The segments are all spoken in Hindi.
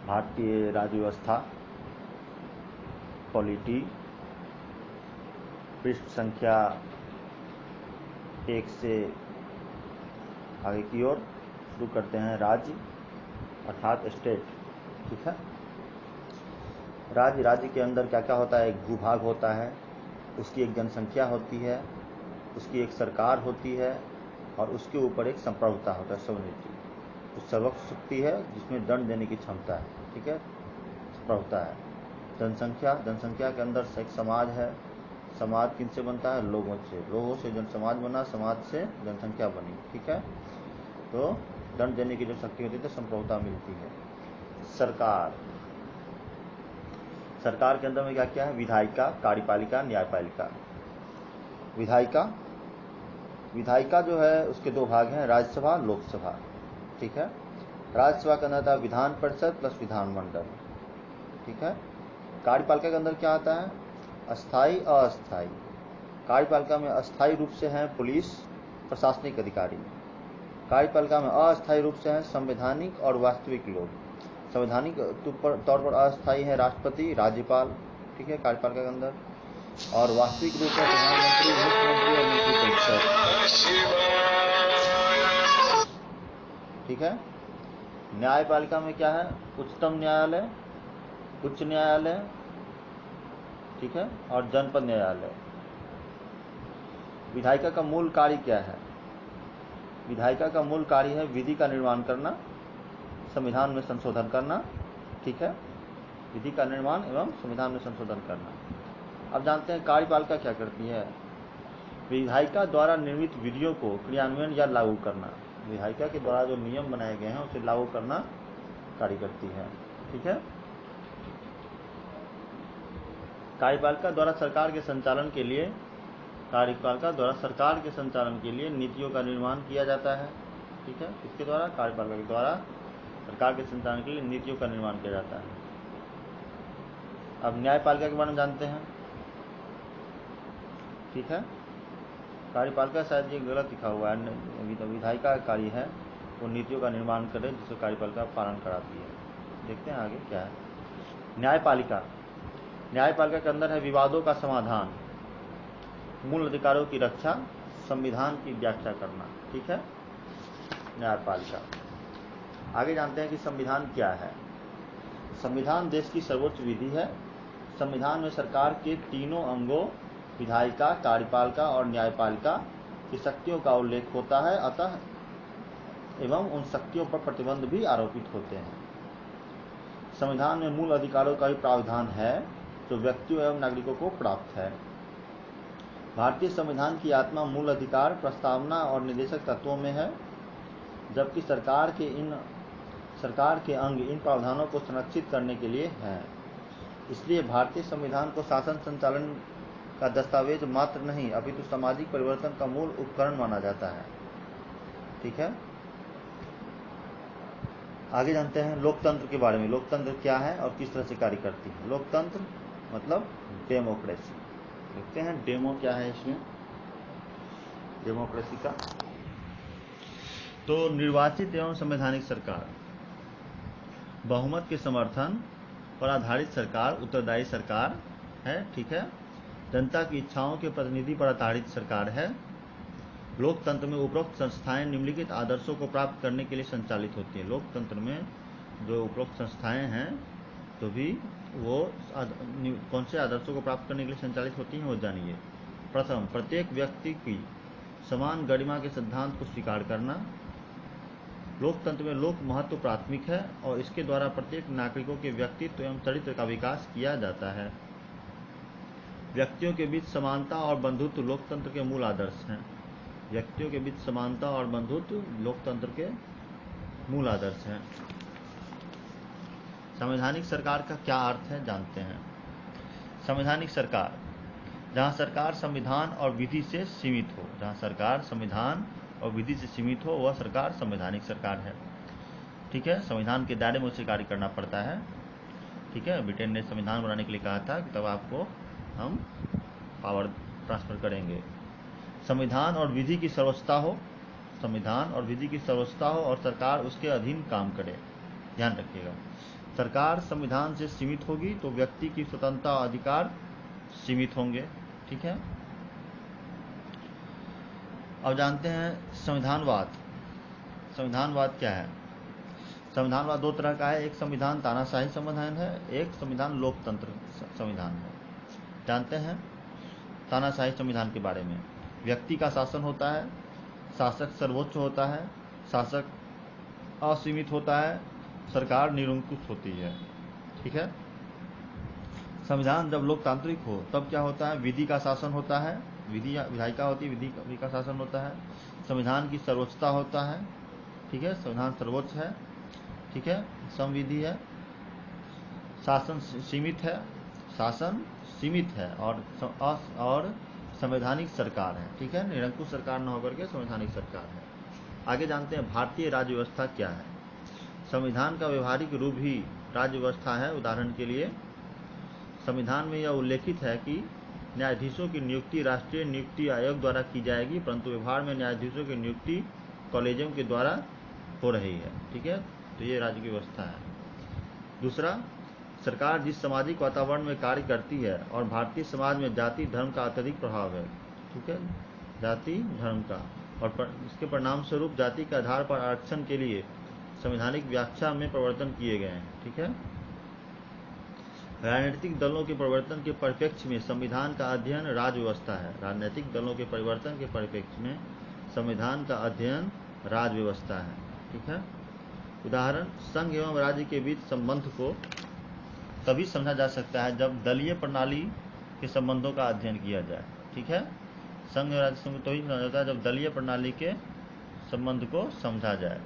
भारतीय राज्य व्यवस्था, पॉलिटी, पृष्ठ संख्या 1 से आगे की ओर शुरू करते हैं। राज्य अर्थात स्टेट। ठीक है, राज्य के अंदर क्या क्या होता है? एक भूभाग होता है, उसकी एक जनसंख्या होती है, उसकी एक सरकार होती है और उसके ऊपर एक संप्रभुता होता है, सोवरेनिटी। तो सर्वोच्च शक्ति है जिसमें दंड देने की क्षमता है। ठीक है, संप्रभुता है। जनसंख्या के अंदर एक समाज है। समाज किनसे बनता है? लोगों से जन समाज बना, समाज से जनसंख्या बनी। ठीक है, तो दंड देने की जो शक्ति होती है तो संप्रभुता मिलती है। सरकार के अंदर में क्या क्या है? विधायिका, कार्यपालिका, न्यायपालिका। विधायिका जो है उसके दो भाग हैं, राज्यसभा, लोकसभा। ठीक है, राज्यसभा के अंदर था विधान परिषद प्लस विधानमंडल। ठीक है, कार्यपालिका के अंदर क्या आता है? अस्थाई, अस्थाई। कार्यपालिका में अस्थाई रूप से हैं पुलिस, प्रशासनिक अधिकारी। कार्यपालिका में अस्थायी रूप से हैं संवैधानिक और वास्तविक लोग। संवैधानिक तौर पर अस्थायी है राष्ट्रपति, राज्यपाल। ठीक है, कार्यपालिका के अंदर। और वास्तविक रूप में प्रधानमंत्री, मुख्यमंत्री और मंत्रिपरिषद। ठीक है, न्यायपालिका में क्या है? उच्चतम न्यायालय, उच्च न्यायालय, ठीक है, और जनपद न्यायालय। विधायिका का मूल कार्य क्या है? विधायिका का मूल कार्य है विधि का निर्माण करना, संविधान में संशोधन करना। ठीक है, विधि का निर्माण एवं संविधान में संशोधन करना। अब जानते हैं कार्यपालिका क्या करती है? विधायिका द्वारा निर्मित विधियों को क्रियान्वयन या लागू करना। विधायिका के द्वारा जो नियम बनाए गए हैं उसे लागू करना कार्य करती है। ठीक है, कार्यपालिका द्वारा सरकार के संचालन के लिए नीतियों का निर्माण किया जाता है। ठीक है, इसके द्वारा, कार्यपालिका के द्वारा सरकार के संचालन के लिए नीतियों का निर्माण किया जाता है। अब न्यायपालिका के बारे में जानते हैं। ठीक है, कार्यपालिका शायद ये गलत लिखा हुआ है, विधायिका का कार्य है वो नीतियों का निर्माण करे जिससे कार्यपालिका पालन कराती है। देखते हैं आगे क्या है। न्यायपालिका के अंदर है विवादों का समाधान, मूल अधिकारों की रक्षा, संविधान की व्याख्या करना। ठीक है, न्यायपालिका। आगे जानते हैं कि संविधान क्या है। संविधान देश की सर्वोच्च विधि है। संविधान में सरकार के तीनों अंगों विधायिका, कार्यपालिका और न्यायपालिका की शक्तियों का उल्लेख होता है, अतः एवं उन शक्तियों पर प्रतिबंध भी आरोपित होते हैं। संविधान में मूल अधिकारों का भी प्रावधान है जो व्यक्तियों एवं नागरिकों को प्राप्त है। भारतीय संविधान की आत्मा मूल अधिकार, प्रस्तावना और निर्देशक तत्वों में है, जबकि सरकार के अंग इन प्रावधानों को संरक्षित करने के लिए हैं। इसलिए भारतीय संविधान को शासन संचालन का दस्तावेज मात्र नहीं अपितु सामाजिक परिवर्तन का मूल उपकरण माना जाता है। ठीक है, आगे जानते हैं लोकतंत्र के बारे में। लोकतंत्र क्या है और किस तरह से कार्य करती है? लोकतंत्र मतलब डेमोक्रेसी। देखते हैं डेमो क्या है इसमें, डेमोक्रेसी का। तो निर्वाचित एवं संवैधानिक सरकार, बहुमत के समर्थन पर आधारित सरकार उत्तरदायी सरकार है। ठीक है, जनता की इच्छाओं के प्रतिनिधि पर आधारित सरकार है। लोकतंत्र में उपरोक्त संस्थाएं निम्नलिखित आदर्शों को प्राप्त करने के लिए संचालित होती हैं। लोकतंत्र में जो उपरोक्त संस्थाएं हैं तो भी वो कौन से आदर्शों को प्राप्त करने के लिए संचालित होती हैं वो जानिए। प्रथम, प्रत्येक व्यक्ति की समान गरिमा के सिद्धांत को स्वीकार करना। लोकतंत्र में लोक महत्व प्राथमिक है और इसके द्वारा प्रत्येक नागरिकों के व्यक्तित्व एवं चरित्र का विकास किया जाता है। व्यक्तियों के बीच समानता और बंधुत्व लोकतंत्र के मूल आदर्श हैं। व्यक्तियों के बीच समानता और बंधुत्व लोकतंत्र के मूल आदर्श हैं। संवैधानिक सरकार का क्या अर्थ है जानते हैं। संवैधानिक सरकार, जहां सरकार संविधान और विधि से सीमित हो, जहां सरकार संविधान और विधि से सीमित हो वह सरकार संवैधानिक सरकार है। ठीक है, संविधान के दायरे में उसे कार्य करना पड़ता है। ठीक है, ब्रिटेन ने संविधान बनाने के लिए कहा था कि तब आपको हम पावर ट्रांसफर करेंगे। संविधान और विधि की सर्वोच्चता हो, संविधान और विधि की सर्वोच्चता हो और सरकार उसके अधीन काम करे। ध्यान रखिएगा। सरकार संविधान से सीमित होगी तो व्यक्ति की स्वतंत्रता और अधिकार सीमित होंगे। ठीक है। अब जानते हैं संविधानवाद। संविधानवाद क्या है? संविधानवाद दो तरह का है, एक संविधान तानाशाही संविधान है, एक संविधान लोकतंत्र संविधान है। जानते हैं तानाशाही संविधान के बारे में। व्यक्ति का शासन होता है, शासक सर्वोच्च होता है, शासक असीमित होता है, सरकार निरंकुश होती है। ठीक है। संविधान जब लोकतांत्रिक हो तब क्या होता है? विधि का शासन होता है, विधायिका होती है, विधि का शासन होता है। संविधान की सर्वोच्चता होता है। ठीक है, संविधान सर्वोच्च है। ठीक है, संविधि है। शासन सीमित है, शासन सीमित है और संवैधानिक सरकार है। ठीक है, निरंकुश सरकार न होकर के संवैधानिक सरकार है। आगे जानते हैं भारतीय राज्य व्यवस्था क्या है। संविधान का व्यवहारिक रूप ही राज्य व्यवस्था है। उदाहरण के लिए संविधान में यह उल्लेखित है कि न्यायाधीशों की नियुक्ति राष्ट्रीय नियुक्ति आयोग द्वारा की जाएगी, परंतु व्यवहार में न्यायाधीशों की नियुक्ति कॉलेजियम के द्वारा हो रही है। ठीक है, तो ये राज्य की व्यवस्था है। दूसरा, सरकार जिस सामाजिक वातावरण में कार्य करती है और भारतीय समाज में जाति धर्म का अत्यधिक प्रभाव है। ठीक है, जाति धर्म का, और इसके परिणाम स्वरूप जाति के आधार पर आरक्षण के लिए संवैधानिक व्याख्या में परिवर्तन किए गए हैं। ठीक है। राजनीतिक दलों के परिवर्तन के परिप्रेक्ष्य में संविधान का अध्ययन राज्य व्यवस्था है। राजनीतिक दलों के परिवर्तन के परिप्रेक्ष्य में संविधान का अध्ययन राज्य व्यवस्था है। ठीक है। उदाहरण, संघ एवं राज्य के बीच संबंध को तभी समझा जा सकता है जब दलीय प्रणाली के संबंधों का अध्ययन किया जाए। ठीक है, संघ और राज्य संबंध तभी समझा जाता है जब दलीय प्रणाली के संबंध को समझा जाए।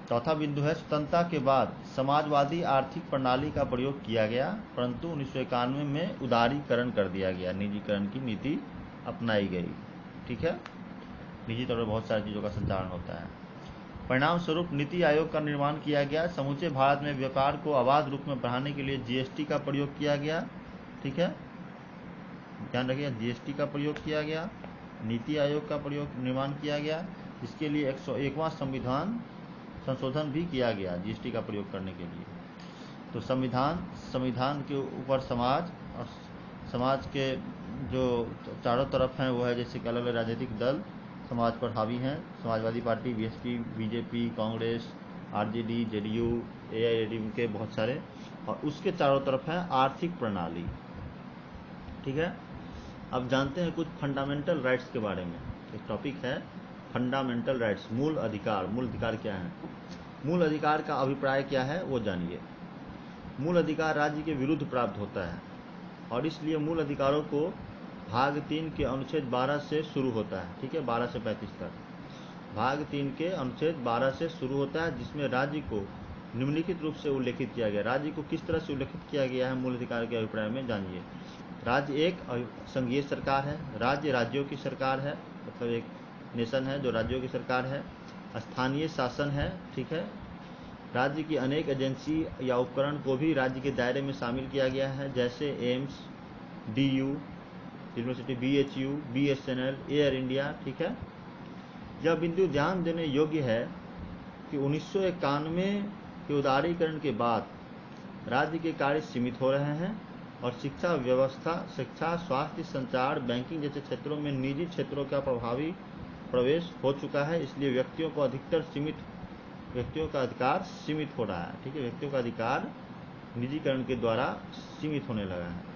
चौथा बिंदु है, स्वतंत्रता के बाद समाजवादी आर्थिक प्रणाली का प्रयोग किया गया, परंतु 1991 में उदारीकरण कर दिया गया, निजीकरण की नीति अपनाई गई। ठीक है, निजी तौर पर बहुत सारी चीज़ों का संचालन होता है। परिणाम स्वरूप नीति आयोग का निर्माण किया गया। समूचे भारत में व्यापार को अबाध रूप में बढ़ाने के लिए जीएसटी का प्रयोग किया गया। ठीक है, ध्यान रखिए, जीएसटी का प्रयोग किया गया, नीति आयोग का प्रयोग निर्माण किया गया। इसके लिए 101वां संविधान संशोधन भी किया गया जीएसटी का प्रयोग करने के लिए। तो संविधान के ऊपर समाज, और समाज के जो चारों तरफ हैं वो है जैसे कि अलग अलग राजनीतिक दल समाज पर हावी हैं। Samajwadi party, BSP, BJP, Congress, RJD, JDU, AIADMK, बहुत सारे, और उसके चारों तरफ है आर्थिक प्रणाली। ठीक है। अब जानते हैं कुछ फंडामेंटल राइट्स के बारे में। एक टॉपिक है फंडामेंटल राइट्स, मूल अधिकार। मूल अधिकार क्या है? मूल अधिकार का अभिप्राय क्या है वो जानिए। मूल अधिकार राज्य के विरुद्ध प्राप्त होता है और इसलिए मूल अधिकारों को भाग 3 के अनुच्छेद 12 से शुरू होता है। ठीक है, 12 से 35 तक भाग 3 के अनुच्छेद 12 से शुरू होता है, जिसमें राज्य को निम्नलिखित रूप से उल्लेखित किया गया। राज्य को किस तरह से उल्लेखित किया गया है मूल अधिकार के अभिप्राय में, जानिए। राज्य एक संघीय सरकार है, राज्य राज्यों की सरकार है, मतलब एक नेशन है जो राज्यों की सरकार है। स्थानीय शासन है। ठीक है, राज्य की अनेक एजेंसी या उपकरण को भी राज्य के दायरे में शामिल किया गया है, जैसे AIIMS, DU university, BHU, BSNL, air India. ठीक है, यह बिंदु ध्यान देने योग्य है कि 1991 के उदारीकरण के बाद राज्य के कार्य सीमित हो रहे हैं और शिक्षा व्यवस्था, शिक्षा, स्वास्थ्य, संचार, बैंकिंग जैसे क्षेत्रों में निजी क्षेत्रों का प्रभावी प्रवेश हो चुका है। इसलिए व्यक्तियों का अधिकार सीमित हो रहा है। ठीक है, व्यक्तियों का अधिकार निजीकरण के द्वारा सीमित होने लगा है।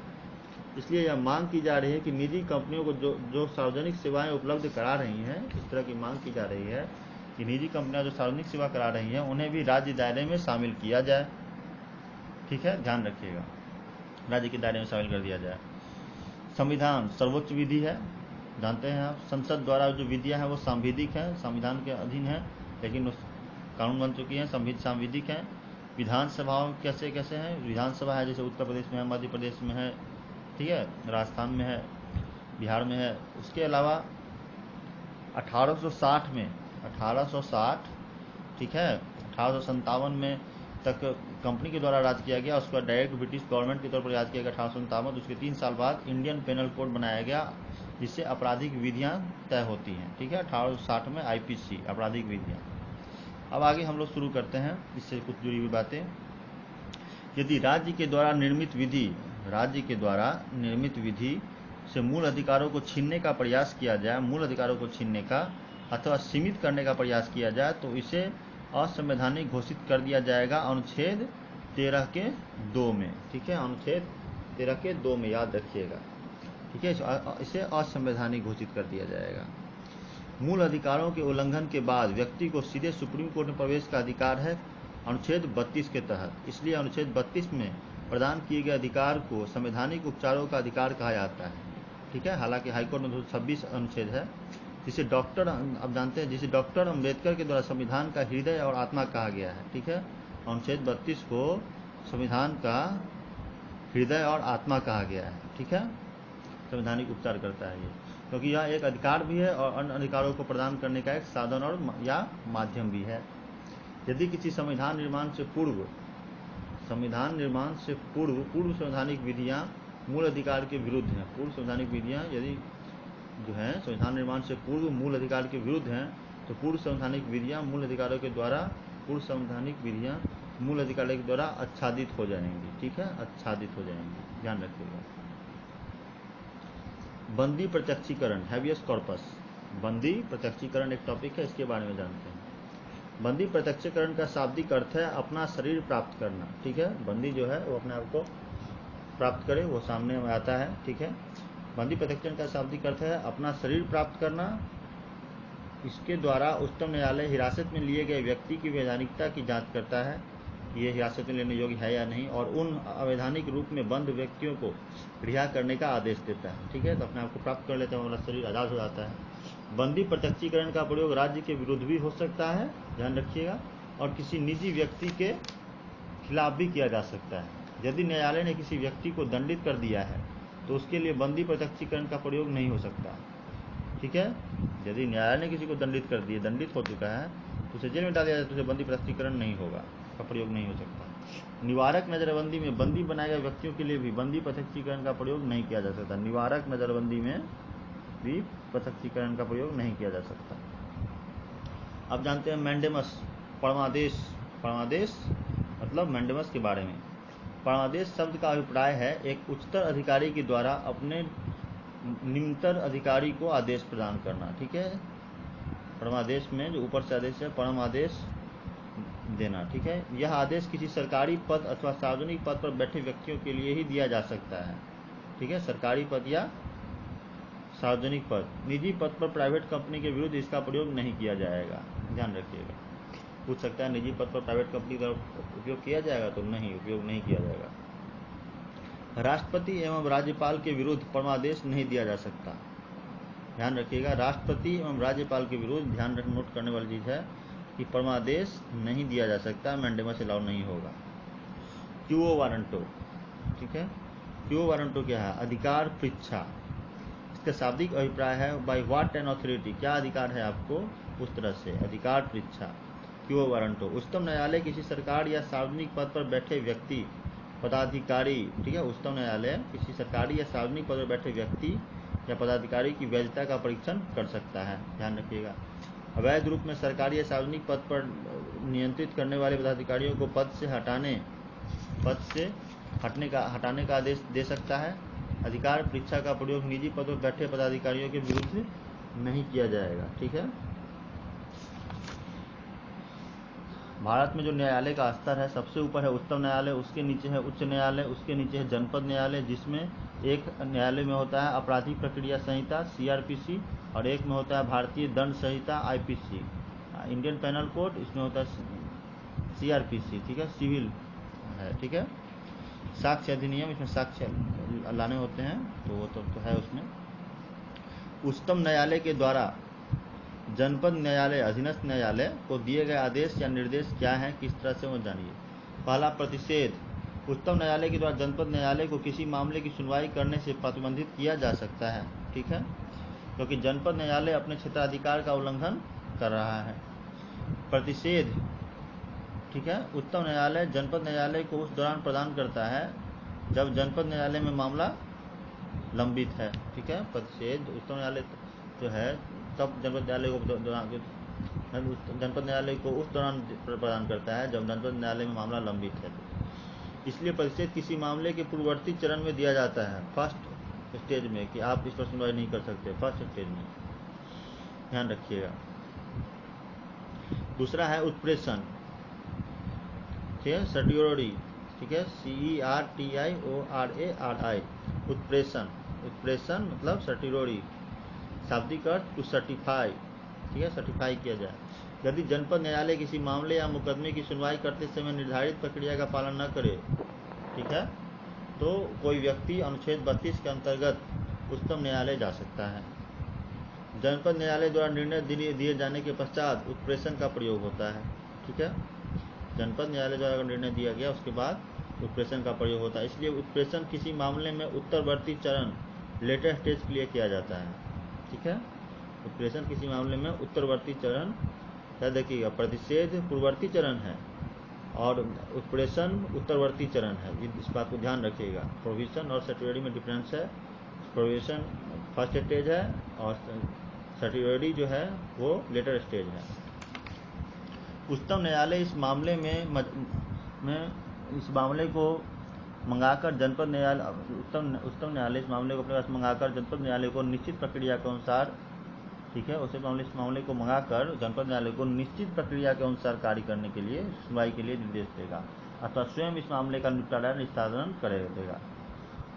इसलिए यह मांग की जा रही है कि निजी कंपनियों को जो सार्वजनिक सेवाएं उपलब्ध करा रही हैं, इस तरह की मांग की जा रही है कि निजी कंपनियां जो सार्वजनिक सेवा करा रही हैं उन्हें भी राज्य दायरे में शामिल किया जाए। ठीक है, ध्यान रखिएगा, राज्य के दायरे में शामिल कर दिया जाए। संविधान सर्वोच्च विधि है, जानते हैं आप। संसद द्वारा जो विधियां हैं वो सांविधिक हैं, संविधान के अधीन है, लेकिन कानून बन चुकी हैं, सांविधिक हैं। विधानसभाओं कैसे कैसे हैं? विधानसभा है जैसे उत्तर प्रदेश में है, मध्य प्रदेश में है, ठीक है, राजस्थान में है, बिहार में है। उसके अलावा 1860 में 1860, ठीक है, 1857 में तक कंपनी के द्वारा राज किया गया। उसके बाद डायरेक्ट ब्रिटिश गवर्नमेंट के तौर पर राज किया गया 1857। उसके 3 साल बाद इंडियन पेनल कोड बनाया गया, जिससे आपराधिक विधियां तय होती हैं। ठीक है, 1860 में आईपीसी, आपराधिक विधियां। अब आगे हम लोग शुरू करते हैं इससे कुछ जुड़ी हुई बातें। यदि राज्य के द्वारा निर्मित विधि से मूल अधिकारों को छीनने का प्रयास किया जाए, मूल अधिकारों को छीनने का अथवा सीमित करने का प्रयास किया जाए तो इसे असंवैधानिक घोषित कर दिया जाएगा अनुच्छेद 13 के 2 में। ठीक है, अनुच्छेद 13 के 2 में याद रखिएगा। ठीक है, इसे असंवैधानिक घोषित कर दिया जाएगा। मूल अधिकारों के उल्लंघन के बाद व्यक्ति को सीधे सुप्रीम कोर्ट में प्रवेश का अधिकार है अनुच्छेद 32 के तहत। इसलिए अनुच्छेद 32 में प्रदान किए गए अधिकार को संवैधानिक उपचारों का अधिकार कहा जाता है। ठीक है, हालांकि हाईकोर्ट में 226 अनुच्छेद है जिसे अब जानते हैं जिसे डॉक्टर अम्बेडकर के द्वारा संविधान का हृदय और आत्मा कहा गया है। ठीक है, अनुच्छेद 32 को संविधान का हृदय और आत्मा कहा गया है। ठीक है, संवैधानिक उपचार करता है ये, क्योंकि यह एक अधिकार भी है और अन्य अधिकारों को प्रदान करने का एक साधन और या माध्यम भी है। यदि किसी संविधान निर्माण से पूर्व संवैधानिक विधियां मूल अधिकार के विरुद्ध हैं, पूर्व संवैधानिक विधियां यदि जो है संविधान निर्माण से पूर्व मूल अधिकार के विरुद्ध हैं तो पूर्व संवैधानिक विधियां मूल अधिकारों के द्वारा आच्छादित हो जाएंगी। ठीक है, आच्छादित हो जाएंगी, ध्यान रखिएगा। बंदी प्रत्यक्षीकरण, हैबियस कॉर्पस। बंदी प्रत्यक्षीकरण एक टॉपिक है, इसके बारे में जानते हैं। बंदी प्रत्यक्षीकरण का शाब्दिक अर्थ है अपना शरीर प्राप्त करना। ठीक है, बंदी जो है वो अपने आप को प्राप्त करे, वो सामने में आता है। ठीक है, बंदी प्रत्यक्षीकरण का शाब्दिक अर्थ है अपना शरीर प्राप्त करना। इसके द्वारा उच्चतम न्यायालय हिरासत में लिए गए व्यक्ति की वैधानिकता की जांच करता है कि ये हिरासत में लेने योग्य है या नहीं, और उन अवैधानिक रूप में बंद व्यक्तियों को रिहा करने का आदेश देता है। ठीक है, तो अपने आप को प्राप्त कर लेते हैं, हमारा शरीर आज़ाद हो जाता है। बंदी प्रत्यक्षीकरण का प्रयोग राज्य के विरुद्ध भी हो सकता है, ध्यान रखिएगा, और किसी निजी व्यक्ति के खिलाफ भी किया जा सकता है। यदि न्यायालय ने किसी व्यक्ति को दंडित कर दिया है तो उसके लिए बंदी प्रत्यक्षीकरण का प्रयोग नहीं हो सकता। ठीक है, यदि न्यायालय ने किसी को दंडित कर दिया, दंडित हो चुका है, तो उसे जेल में डाल दिया जाए तो उसे बंदी प्रत्यक्षीकरण नहीं होगा, का प्रयोग नहीं हो सकता। निवारक नजरबंदी में बंदी बनाए गए व्यक्तियों के लिए भी बंदी प्रत्यक्षीकरण का प्रयोग नहीं किया जा सकता। निवारक नजरबंदी में भी प्रत्यक्षीकरण का प्रयोग नहीं किया जा सकता। अब जानते हैं मैंडेमस, परमादेश। परमादेश मतलब मैंडेमस के बारे में। परमादेश शब्द का अभिप्राय है एक उच्चतर अधिकारी के द्वारा अपने निम्नतर अधिकारी को आदेश प्रदान करना। ठीक है, परमादेश में जो ऊपर से आदेश है, परम आदेश देना। ठीक है, यह आदेश किसी सरकारी पद अथवा सार्वजनिक पद पर बैठे व्यक्तियों के लिए ही दिया जा सकता है। ठीक है, सरकारी पद या सार्वजनिक पद। निजी पद पर प्राइवेट कंपनी के विरुद्ध इसका प्रयोग नहीं किया जाएगा, ध्यान रखिएगा। पूछ सकता है निजी पद पर प्राइवेट कंपनी का उपयोग किया जाएगा, तो नहीं, उपयोग नहीं किया जाएगा। राष्ट्रपति एवं राज्यपाल के विरुद्ध परमादेश नहीं दिया जा सकता, ध्यान रखिएगा। राष्ट्रपति एवं राज्यपाल के विरुद्ध ध्यान नोट करने वाली चीज है कि परमादेश नहीं दिया जा सकता, मैंडेमस अलाउ नहीं होगा। क्यूओ वारंटो। ठीक है, क्यूओ वारंटो क्या है? अधिकार पृच्छा। इसका शाब्दिक अभिप्राय है बाय व्हाट एन ऑथोरिटी, क्या अधिकार है आपको, उस तरह से अधिकार पृच्छा। क्यूओ वारंटो। उच्चतम न्यायालय किसी सरकार या सार्वजनिक पद पर बैठे व्यक्ति, पदाधिकारी, ठीक है, उच्चतम न्यायालय किसी सरकारी या सार्वजनिक पद पर बैठे व्यक्ति या पदाधिकारी की वैधता का परीक्षण कर सकता है, ध्यान रखिएगा। अवैध रूप में सरकारी या सार्वजनिक पद पर नियंत्रित करने वाले पदाधिकारियों को पद से हटाने का आदेश दे सकता है। अधिकार परीक्षा का प्रयोग निजी पद पर बैठे पदाधिकारियों के विरुद्ध नहीं किया जाएगा। ठीक है, भारत में जो न्यायालय का स्तर है, सबसे ऊपर है उच्चतम न्यायालय, उसके नीचे है उच्च न्यायालय, उसके नीचे है जनपद न्यायालय, जिसमें एक न्यायालय में होता है आपराधिक प्रक्रिया संहिता CRPC और एक में होता है भारतीय दंड संहिता IPC, इंडियन पैनल कोड, इसमें होता है CRPC। ठीक है, सिविल है। ठीक है, साक्ष्य अधिनियम, इसमें साक्ष्य लाने होते हैं, तो वो तो है उसमें। उच्चतम न्यायालय के द्वारा जनपद न्यायालय, अधीनस्थ न्यायालय को दिए गए आदेश या निर्देश क्या है, किस तरह से वो जानिए। पहला, प्रतिषेध। उच्चतम न्यायालय के द्वारा जनपद न्यायालय को किसी मामले की सुनवाई करने से प्रतिबंधित किया जा सकता है। ठीक है, क्योंकि जनपद न्यायालय अपने क्षेत्राधिकार का उल्लंघन कर रहा है। प्रतिषेध, ठीक है, उच्चतम न्यायालय जनपद न्यायालय को उस दौरान प्रदान करता है जब जनपद न्यायालय में मामला लंबित है। ठीक है, प्रतिषेध उच्चतम न्यायालय जो है तब जनपद न्यायालय को जनपद न्यायालय को उस दौरान प्रदान करता है जब जनपद न्यायालय में मामला लंबित है। इसलिए प्रतिषेध किसी मामले के पूर्ववर्ती चरण में दिया जाता है, फर्स्ट स्टेज में, कि आप इस पर सुनवाई नहीं कर सकते, फर्स्ट स्टेज में, ध्यान रखिएगा। दूसरा है उत्प्रेषण, ठीक है, सर्टियोरी, ठीक है, CERTIORARI, उत्प्रेषण। उत्प्रेषण मतलब सर्टियोरी, शाब्दिक अर्थ टू सर्टिफाई, ठीक है, सर्टिफाई किया जाए। यदि जनपद न्यायालय किसी मामले या मुकदमे की सुनवाई करते समय निर्धारित प्रक्रिया का पालन न करे, ठीक है, तो कोई व्यक्ति अनुच्छेद 32 के अंतर्गत उच्चतम न्यायालय जा सकता है। जनपद न्यायालय द्वारा निर्णय दिए जाने के पश्चात उत्प्रेषण का प्रयोग होता है, ठीक है। जनपद न्यायालय द्वारा निर्णय दिया गया उसके बाद उत्प्रेषण का प्रयोग होता है। इसलिए उत्प्रेषण किसी मामले में उत्तरवर्ती चरण, लेटर स्टेज के लिए किया जाता है, ठीक है। उत्प्रेषण किसी मामले में उत्तरवर्ती चरण, क्या देखिएगा, प्रतिषेध पूर्ववर्ती चरण है और उत्प्रेषण उत्तरवर्ती चरण है, इस बात को ध्यान रखिएगा। प्रोविजन और सर्टियोरी में डिफरेंस है। प्रोविजन फर्स्ट स्टेज है और सर्टियोरी जो है वो लेटर स्टेज है। उच्चतम न्यायालय इस मामले इस मामले को मंगाकर जनपद न्यायालय, उच्चतम न्यायालय इस मामले को अपने पास मंगाकर जनपद न्यायालय को निश्चित प्रक्रिया के अनुसार, ठीक है, उसे इस मामले को मंगाकर जनपद न्यायालय को निश्चित प्रक्रिया के अनुसार कार्य करने के लिए, सुनवाई के लिए निर्देश देगा अथवा स्वयं इस मामले का निपटारा निस्तारण करेगा।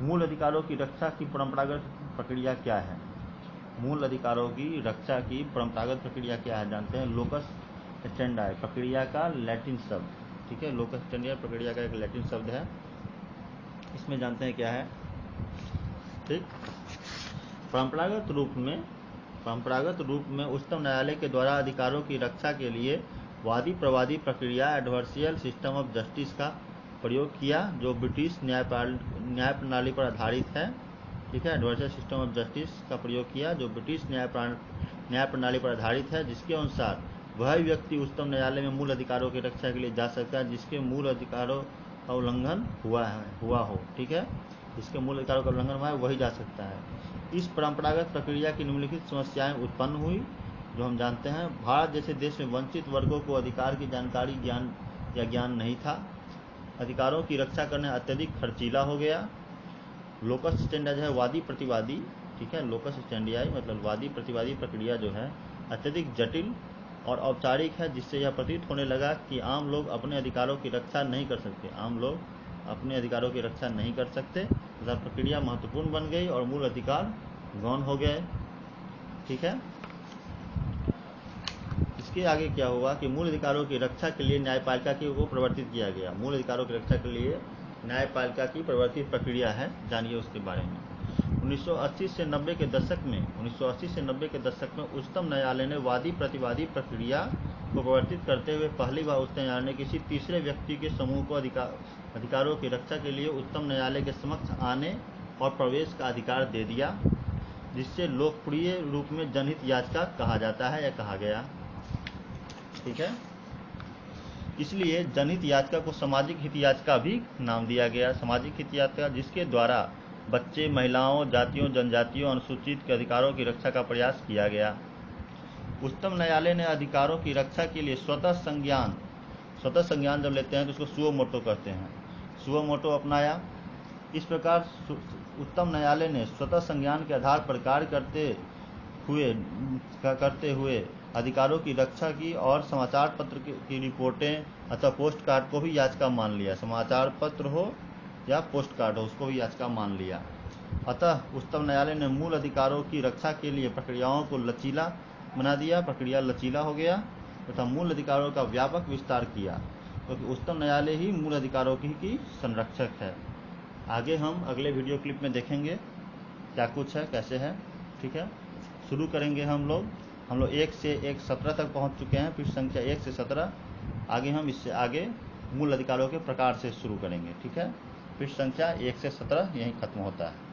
मूल अधिकारों की रक्षा की परंपरागत प्रक्रिया क्या है? मूल अधिकारों की रक्षा की परंपरागत प्रक्रिया क्या है जानते हैं। लोकस स्टैंडाई प्रक्रिया का लैटिन शब्द, ठीक है, लोकस स्टैंडाई प्रक्रिया का एक लैटिन शब्द है। इसमें जानते हैं क्या है, ठीक। परंपरागत रूप में उच्चतम न्यायालय के द्वारा अधिकारों की रक्षा के लिए वादी प्रवादी प्रक्रिया, एडवर्सियल सिस्टम ऑफ जस्टिस का प्रयोग किया, जो ब्रिटिश न्याय प्रणाली पर आधारित है, ठीक है। एडवर्सियल सिस्टम ऑफ जस्टिस का प्रयोग किया जो ब्रिटिश न्याय प्रणाली पर आधारित है, जिसके अनुसार वह व्यक्ति उच्चतम न्यायालय में मूल अधिकारों की रक्षा के लिए जा सकता है जिसके मूल अधिकारों का उल्लंघन हुआ हो, ठीक है, जिसके मूल अधिकारों का उल्लंघन हुआ है वही जा सकता है। इस परंपरागत प्रक्रिया की निम्नलिखित समस्याएं उत्पन्न हुई, जो हम जानते हैं। भारत जैसे देश में वंचित वर्गों को अधिकार की जानकारी ज्ञान नहीं था। अधिकारों की रक्षा करना अत्यधिक खर्चीला हो गया। लोकस स्टैंडाई है वादी प्रतिवादी, ठीक है, लोकस स्टैंडाई मतलब वादी प्रतिवादी प्रक्रिया जो है अत्यधिक जटिल और औपचारिक है, जिससे यह प्रतीत होने लगा कि आम लोग अपने अधिकारों की रक्षा नहीं कर सकते। तथा प्रक्रिया महत्वपूर्ण बन गई और मूल अधिकार गौण हो गए, ठीक है। इसके आगे क्या हुआ कि मूल अधिकारों की रक्षा के लिए न्यायपालिका को प्रवर्तित किया गया। मूल अधिकारों की रक्षा के लिए न्यायपालिका की प्रवर्तित प्रक्रिया है, जानिए उसके बारे में। 1980 से 90 के दशक में उच्चतम न्यायालय ने वादी प्रतिवादी प्रक्रिया को प्रवर्तित करते हुए पहली बार उच्चतम न्यायालय ने किसी तीसरे व्यक्ति के समूह को अधिकारों की रक्षा के लिए उच्चतम न्यायालय के समक्ष आने और प्रवेश का अधिकार दे दिया, जिससे लोकप्रिय रूप में जनहित याचिका कहा जाता है या कहा गया, ठीक है। इसलिए जनहित याचिका को सामाजिक हित याचिका भी नाम दिया गया। सामाजिक हित याचिका जिसके द्वारा बच्चे, महिलाओं, जातियों, जनजातियों, अनुसूचित के अधिकारों की रक्षा का प्रयास किया गया। उच्चतम न्यायालय ने अधिकारों की रक्षा के लिए स्वतः संज्ञान जब लेते हैं तो उसको सुओ मोटो कहते हैं, सुओ मोटो अपनाया। इस प्रकार उच्चतम न्यायालय ने स्वतः संज्ञान के आधार पर कार्य करते हुए अधिकारों की रक्षा की और समाचार पत्र की रिपोर्टें अथवा पोस्ट कार्ड को भी याचिका मान लिया। समाचार पत्र हो या पोस्ट कार्ड हो, उसको भी याचिका मान लिया। अतः उच्चतम न्यायालय ने मूल अधिकारों की रक्षा के लिए प्रक्रियाओं को लचीला बना दिया, प्रक्रिया लचीला हो गया तथा मूल अधिकारों का व्यापक विस्तार किया, क्योंकि उच्चतम न्यायालय ही मूल अधिकारों की संरक्षक है। आगे हम अगले वीडियो क्लिप में देखेंगे क्या कुछ है, कैसे है, ठीक है। शुरू करेंगे हम लोग 1 से 17 तक पहुंच चुके हैं, फिर संख्या 1 से 17, आगे हम इससे आगे मूल अधिकारों के प्रकार से शुरू करेंगे, ठीक है। फिर संख्या 1 से 17 यहीं खत्म होता है।